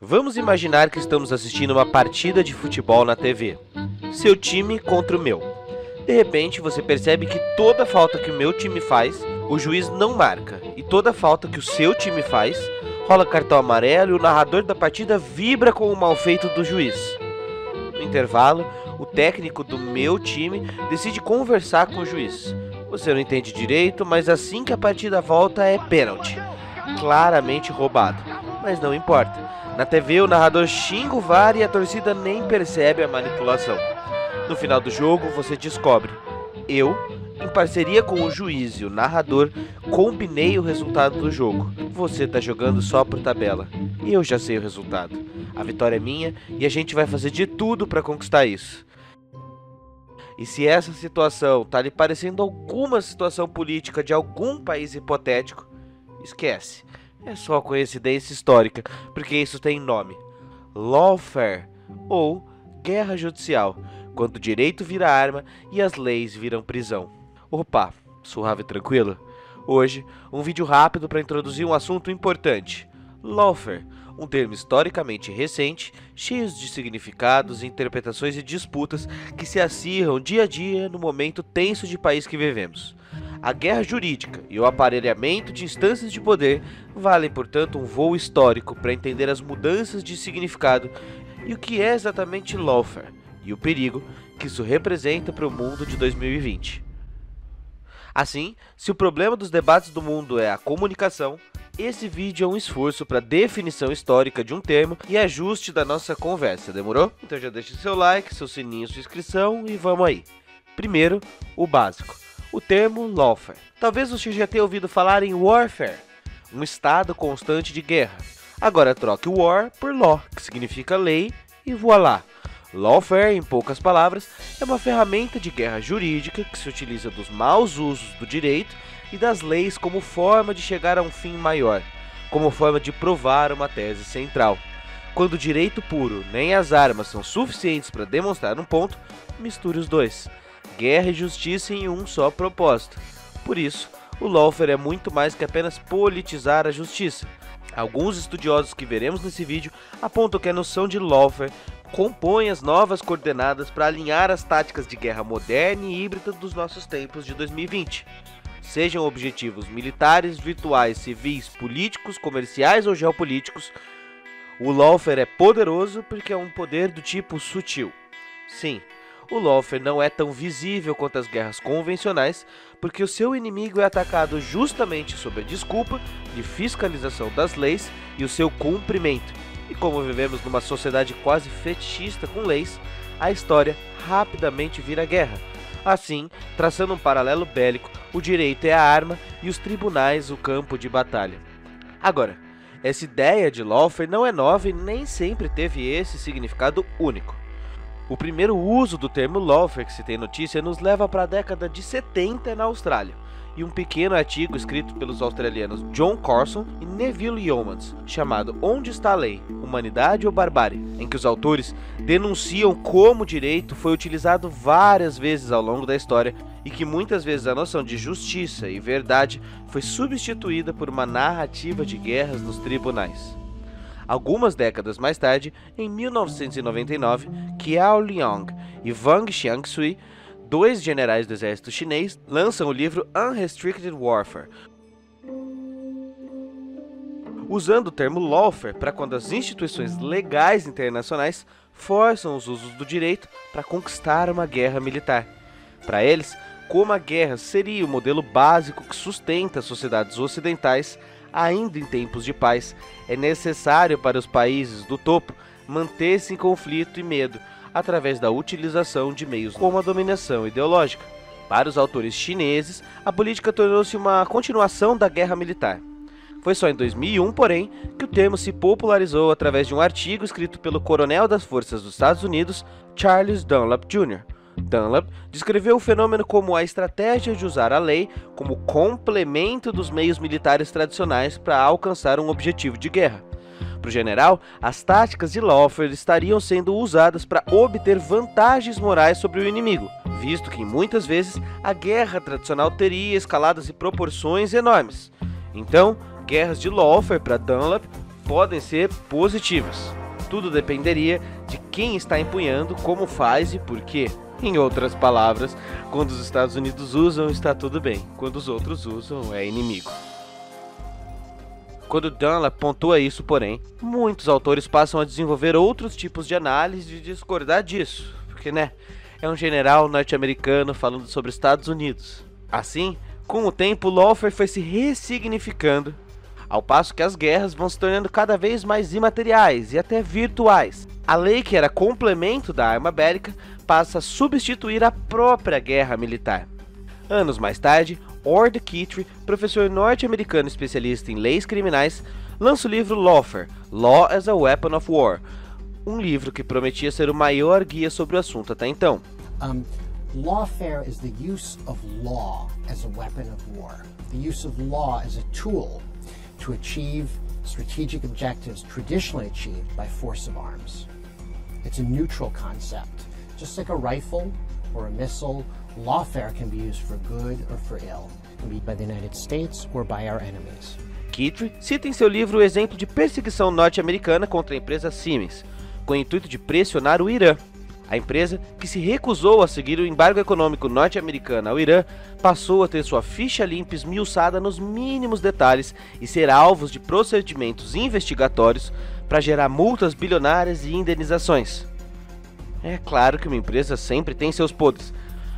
Vamos imaginar que estamos assistindo uma partida de futebol na TV. Seu time contra o meu. De repente, você percebe que toda falta que o meu time faz, o juiz não marca. E toda falta que o seu time faz, rola cartão amarelo e o narrador da partida vibra com o mal feito do juiz. No intervalo, o técnico do meu time decide conversar com o juiz. Você não entende direito, mas assim que a partida volta é pênalti. Claramente roubado, mas não importa. Na TV, o narrador xinga o VAR e a torcida nem percebe a manipulação. No final do jogo, você descobre: eu, em parceria com o juiz e o narrador, combinei o resultado do jogo. Você tá jogando só por tabela. E eu já sei o resultado. A vitória é minha e a gente vai fazer de tudo para conquistar isso. E se essa situação tá lhe parecendo alguma situação política de algum país hipotético, esquece. É só coincidência histórica, porque isso tem nome: lawfare, ou guerra judicial, quando o direito vira arma e as leis viram prisão. Opa, suave e tranquilo? Hoje, um vídeo rápido para introduzir um assunto importante: lawfare, um termo historicamente recente, cheio de significados, interpretações e disputas que se acirram dia a dia no momento tenso de país que vivemos. A guerra jurídica e o aparelhamento de instâncias de poder valem, portanto, um voo histórico para entender as mudanças de significado e o que é exatamente lawfare e o perigo que isso representa para o mundo de 2020. Assim, se o problema dos debates do mundo é a comunicação, esse vídeo é um esforço para definição histórica de um termo e ajuste da nossa conversa, demorou? Então já deixa seu like, seu sininho, sua inscrição e vamos aí. Primeiro, o básico. O termo lawfare. Talvez você já tenha ouvido falar em warfare, um estado constante de guerra. Agora troque war por law, que significa lei, e voilá. Lawfare, em poucas palavras, é uma ferramenta de guerra jurídica que se utiliza dos maus usos do direito e das leis como forma de chegar a um fim maior, como forma de provar uma tese central. Quando o direito puro nem as armas são suficientes para demonstrar um ponto, misture os dois. Guerra e justiça em um só propósito. Por isso, o lawfare é muito mais que apenas politizar a justiça. Alguns estudiosos que veremos nesse vídeo apontam que a noção de lawfare compõe as novas coordenadas para alinhar as táticas de guerra moderna e híbrida dos nossos tempos de 2020. Sejam objetivos militares, virtuais, civis, políticos, comerciais ou geopolíticos, o lawfare é poderoso porque é um poder do tipo sutil. Sim, o lawfare não é tão visível quanto as guerras convencionais, porque o seu inimigo é atacado justamente sob a desculpa de fiscalização das leis e o seu cumprimento. E como vivemos numa sociedade quase fetichista com leis, a história rapidamente vira guerra. Assim, traçando um paralelo bélico, o direito é a arma e os tribunais o campo de batalha. Agora, essa ideia de lawfare não é nova e nem sempre teve esse significado único. O primeiro uso do termo lawfare que se tem notícia nos leva para a década de 70 na Austrália, e um pequeno artigo escrito pelos australianos John Carson e Neville Yeomans, chamado Onde está a Lei? Humanidade ou Barbárie?, em que os autores denunciam como o direito foi utilizado várias vezes ao longo da história e que muitas vezes a noção de justiça e verdade foi substituída por uma narrativa de guerras nos tribunais. Algumas décadas mais tarde, em 1999, Qiao Liang e Wang Xiangshui, dois generais do exército chinês, lançam o livro Unrestricted Warfare, usando o termo lawfare para quando as instituições legais internacionais forçam os usos do direito para conquistar uma guerra militar. Para eles, como a guerra seria o modelo básico que sustenta as sociedades ocidentais, ainda em tempos de paz, é necessário para os países do topo manter-se em conflito e medo, através da utilização de meios como a dominação ideológica. Para os autores chineses, a política tornou-se uma continuação da guerra militar. Foi só em 2001, porém, que o termo se popularizou através de um artigo escrito pelo coronel das forças dos Estados Unidos, Charles Dunlap Jr. Dunlap descreveu o fenômeno como a estratégia de usar a lei como complemento dos meios militares tradicionais para alcançar um objetivo de guerra. Para o general, as táticas de lawfare estariam sendo usadas para obter vantagens morais sobre o inimigo, visto que muitas vezes a guerra tradicional teria escaladas e proporções enormes. Então, guerras de lawfare para Dunlap podem ser positivas. Tudo dependeria de quem está empunhando, como faz e por quê. Em outras palavras, quando os Estados Unidos usam, está tudo bem. Quando os outros usam, é inimigo. Quando Dunlap pontua isso, porém, muitos autores passam a desenvolver outros tipos de análise e discordar disso. Porque, é um general norte-americano falando sobre Estados Unidos. Assim, com o tempo, o lawfare foi se ressignificando, ao passo que as guerras vão se tornando cada vez mais imateriais e até virtuais. A lei, que era complemento da arma bélica, passa a substituir a própria guerra militar. Anos mais tarde, Ord Kittredge, professor norte-americano especialista em leis criminais, lança o livro Lawfare, Law as a Weapon of War, um livro que prometia ser o maior guia sobre o assunto até então. Lawfare is the use of law as a weapon of war, the use of law as a tool to achieve strategic objectives traditionally achieved by force of arms. It's a neutral concept. Just like a rifle or a missile, lawfare can be used for good or for ill. It can be by the United States or by our enemies. Kittredge cita em seu livro o exemplo de perseguição norte-americana contra a empresa Siemens, com o intuito de pressionar o Irã. A empresa, que se recusou a seguir o embargo econômico norte-americano ao Irã, passou a ter sua ficha limpa esmiuçada nos mínimos detalhes e ser alvos de procedimentos investigatórios para gerar multas bilionárias e indenizações. É claro que uma empresa sempre tem seus podres,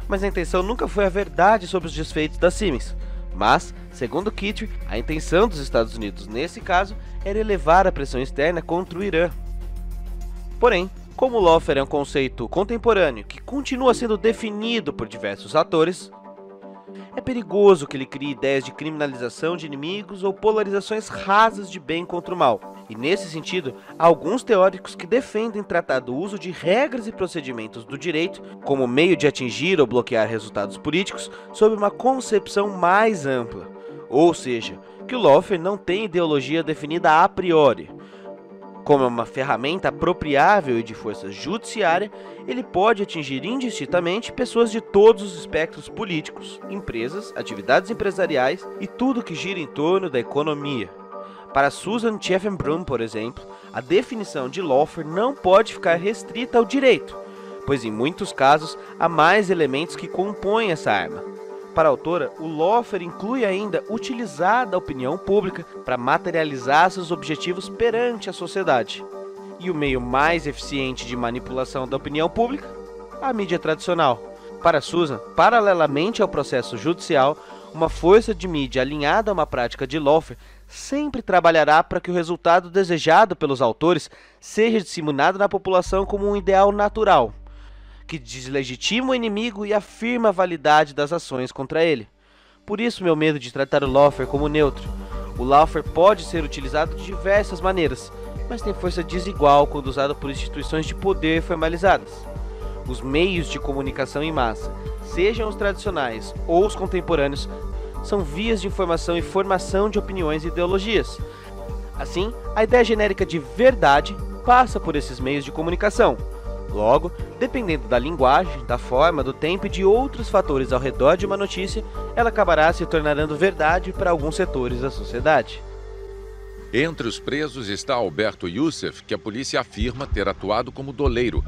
mas a intenção nunca foi a verdade sobre os desfeitos da Siemens. Mas, segundo Kittredge, a intenção dos Estados Unidos nesse caso era elevar a pressão externa contra o Irã. Porém, como o lawfare é um conceito contemporâneo que continua sendo definido por diversos atores, é perigoso que ele crie ideias de criminalização de inimigos ou polarizações rasas de bem contra o mal. E nesse sentido, há alguns teóricos que defendem tratar do uso de regras e procedimentos do direito como meio de atingir ou bloquear resultados políticos sob uma concepção mais ampla. Ou seja, que o lawfare não tem ideologia definida a priori. Como é uma ferramenta apropriável e de força judiciária, ele pode atingir indistintamente pessoas de todos os espectros políticos, empresas, atividades empresariais e tudo que gira em torno da economia. Para Susan Tiefenbrun, por exemplo, a definição de lawfare não pode ficar restrita ao direito, pois em muitos casos há mais elementos que compõem essa arma. Para a autora, o lawfare inclui ainda utilizar da opinião pública para materializar seus objetivos perante a sociedade. E o meio mais eficiente de manipulação da opinião pública? A mídia tradicional. Para Susan, paralelamente ao processo judicial, uma força de mídia alinhada a uma prática de lawfare sempre trabalhará para que o resultado desejado pelos autores seja disseminado na população como um ideal natural, que deslegitima o inimigo e afirma a validade das ações contra ele. Por isso meu medo de tratar o lawfare como neutro. O lawfare pode ser utilizado de diversas maneiras, mas tem força desigual quando usado por instituições de poder formalizadas. Os meios de comunicação em massa, sejam os tradicionais ou os contemporâneos, são vias de informação e formação de opiniões e ideologias. Assim, a ideia genérica de verdade passa por esses meios de comunicação. Logo, dependendo da linguagem, da forma, do tempo e de outros fatores ao redor de uma notícia, ela acabará se tornando verdade para alguns setores da sociedade. Entre os presos está Alberto Youssef, que a polícia afirma ter atuado como doleiro.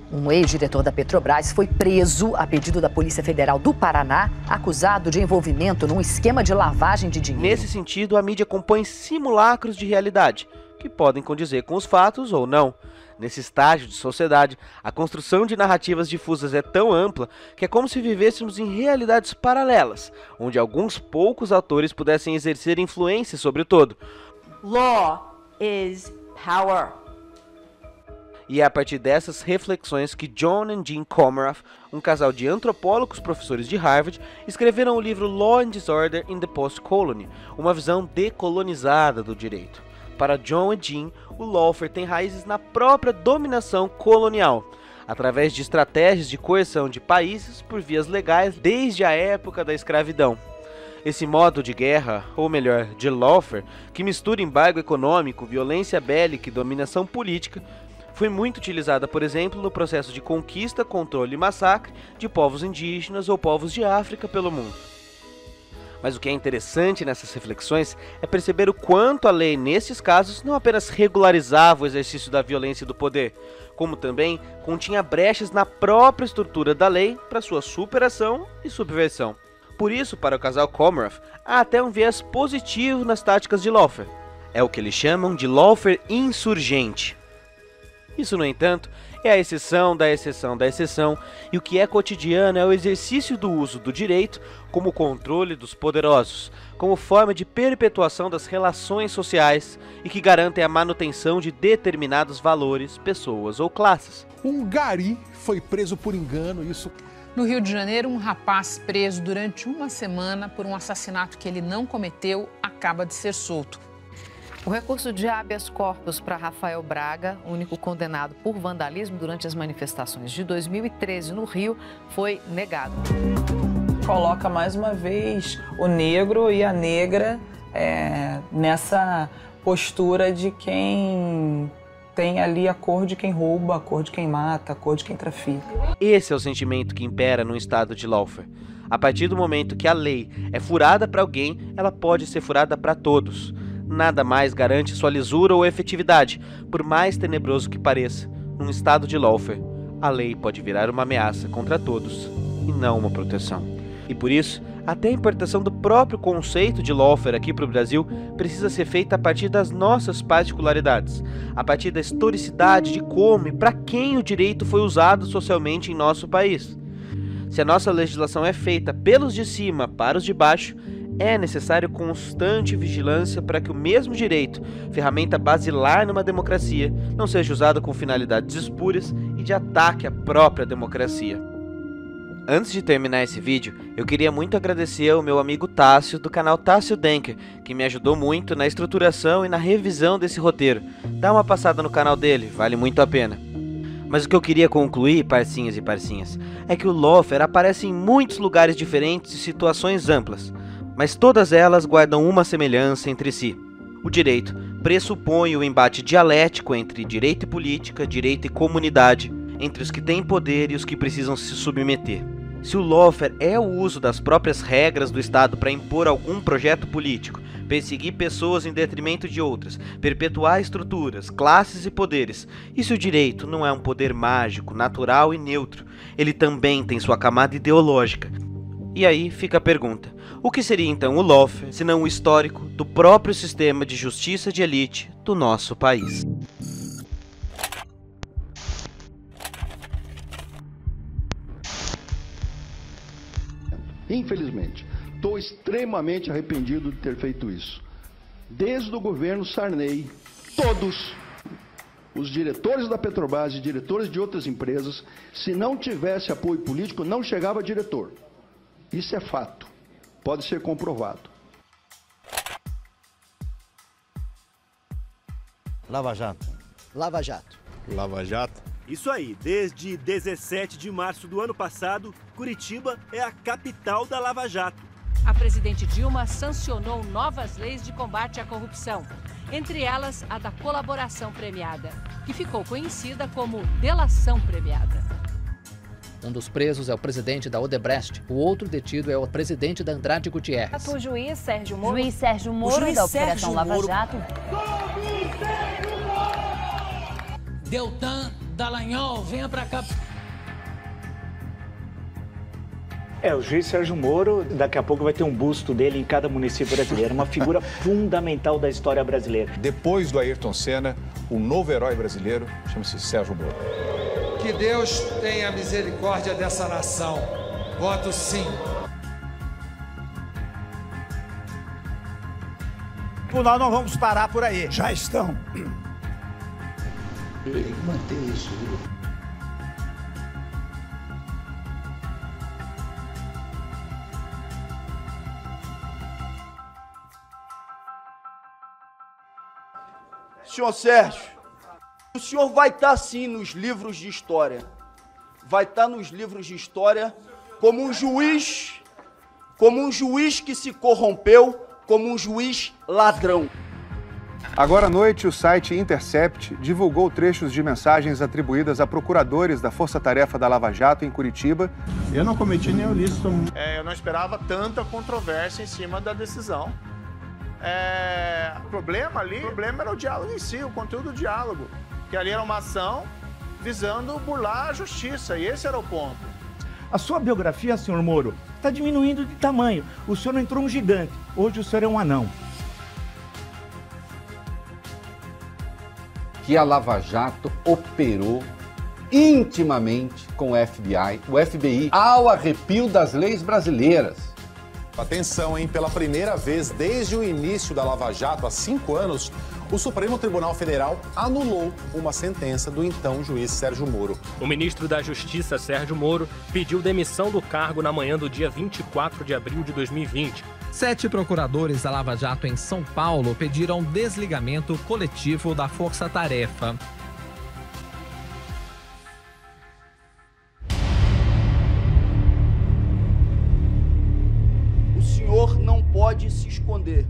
Um ex-diretor da Petrobras foi preso a pedido da Polícia Federal do Paraná, acusado de envolvimento num esquema de lavagem de dinheiro. Nesse sentido, a mídia compõe simulacros de realidade, que podem condizer com os fatos ou não. Nesse estágio de sociedade, a construção de narrativas difusas é tão ampla que é como se vivêssemos em realidades paralelas, onde alguns poucos autores pudessem exercer influência sobre o todo. Law is power. E é a partir dessas reflexões que John e Jean Comaroff, um casal de antropólogos professores de Harvard, escreveram o livro Law and Disorder in the Post-Colony, uma visão decolonizada do direito. Para John e Jean, o lawfare tem raízes na própria dominação colonial, através de estratégias de coerção de países por vias legais desde a época da escravidão. Esse modo de guerra, ou melhor, de lawfare, que mistura embargo econômico, violência bélica e dominação política, foi muito utilizada, por exemplo, no processo de conquista, controle e massacre de povos indígenas ou povos de África pelo mundo. Mas o que é interessante nessas reflexões é perceber o quanto a lei, nesses casos, não apenas regularizava o exercício da violência e do poder, como também continha brechas na própria estrutura da lei para sua superação e subversão. Por isso, para o casal Comaroff, há até um viés positivo nas táticas de lawfare. É o que eles chamam de lawfare insurgente. Isso, no entanto, é a exceção da exceção da exceção, e o que é cotidiano é o exercício do uso do direito como controle dos poderosos, como forma de perpetuação das relações sociais e que garantem a manutenção de determinados valores, pessoas ou classes. Um gari foi preso por engano, isso... No Rio de Janeiro, um rapaz preso durante uma semana por um assassinato que ele não cometeu acaba de ser solto. O recurso de habeas corpus para Rafael Braga, único condenado por vandalismo durante as manifestações de 2013 no Rio, foi negado. Coloca mais uma vez o negro e a negra nessa postura de quem tem ali a cor de quem rouba, a cor de quem mata, a cor de quem trafica. Esse é o sentimento que impera no estado de lawfare. A partir do momento que a lei é furada para alguém, ela pode ser furada para todos. Nada mais garante sua lisura ou efetividade, por mais tenebroso que pareça. Num estado de lawfare, a lei pode virar uma ameaça contra todos, e não uma proteção. E por isso, até a importação do próprio conceito de lawfare aqui para o Brasil precisa ser feita a partir das nossas particularidades, a partir da historicidade de como e para quem o direito foi usado socialmente em nosso país. Se a nossa legislação é feita pelos de cima para os de baixo, é necessário constante vigilância para que o mesmo direito, ferramenta basilar numa democracia, não seja usado com finalidades espúrias e de ataque à própria democracia. Antes de terminar esse vídeo, eu queria muito agradecer ao meu amigo Tássio, do canal Tássio Denker, que me ajudou muito na estruturação e na revisão desse roteiro. Dá uma passada no canal dele, vale muito a pena. Mas o que eu queria concluir, parcinhas e parcinhas, é que o lawfare aparece em muitos lugares diferentes e situações amplas, mas todas elas guardam uma semelhança entre si. O direito pressupõe o embate dialético entre direito e política, direito e comunidade, entre os que têm poder e os que precisam se submeter. Se o lawfare é o uso das próprias regras do Estado para impor algum projeto político, perseguir pessoas em detrimento de outras, perpetuar estruturas, classes e poderes, e se o direito não é um poder mágico, natural e neutro, ele também tem sua camada ideológica. E aí fica a pergunta, o que seria então o lawfare, se não o histórico do próprio sistema de justiça de elite do nosso país? Infelizmente, estou extremamente arrependido de ter feito isso. Desde o governo Sarney, todos os diretores da Petrobras e diretores de outras empresas, se não tivesse apoio político, não chegava a diretor. Isso é fato. Pode ser comprovado. Lava Jato. Lava Jato. Lava Jato. Isso aí, desde 17 de março do ano passado, Curitiba é a capital da Lava Jato. A presidente Dilma sancionou novas leis de combate à corrupção, entre elas a da colaboração premiada, que ficou conhecida como delação premiada. Um dos presos é o presidente da Odebrecht, o outro detido é o presidente da Andrade Gutierrez. O juiz Sérgio Moro. Juiz Sérgio Moro da Operação Lava Jato. Deltan Dallagnol, venha pra cá. O juiz Sérgio Moro, daqui a pouco vai ter um busto dele em cada município brasileiro, uma figura fundamental da história brasileira. Depois do Ayrton Senna, o novo herói brasileiro chama-se Sérgio Moro. Que Deus tenha misericórdia dessa nação. Voto sim. Nós não vamos parar por aí. Já estão. Tem que manter isso. Senhor Sérgio, o senhor vai estar sim nos livros de história. Vai estar nos livros de história como um juiz que se corrompeu, como um juiz ladrão. Agora à noite, o site Intercept divulgou trechos de mensagens atribuídas a procuradores da Força Tarefa da Lava Jato em Curitiba. Eu não cometi nenhum ilícito. Eu não esperava tanta controvérsia em cima da decisão. O problema era o diálogo em si, o conteúdo do diálogo. Que ali era uma ação visando burlar a justiça, e esse era o ponto. A sua biografia, senhor Moro, está diminuindo de tamanho. O senhor não entrou um gigante, hoje o senhor é um anão. Que a Lava Jato operou intimamente com o FBI ao arrepio das leis brasileiras. Atenção, hein? Pela primeira vez desde o início da Lava Jato, há 5 anos, o Supremo Tribunal Federal anulou uma sentença do então juiz Sérgio Moro. O ministro da Justiça, Sérgio Moro, pediu demissão do cargo na manhã do dia 24 de abril de 2020. 7 procuradores da Lava Jato em São Paulo pediram desligamento coletivo da Força Tarefa. O senhor não pode se esconder.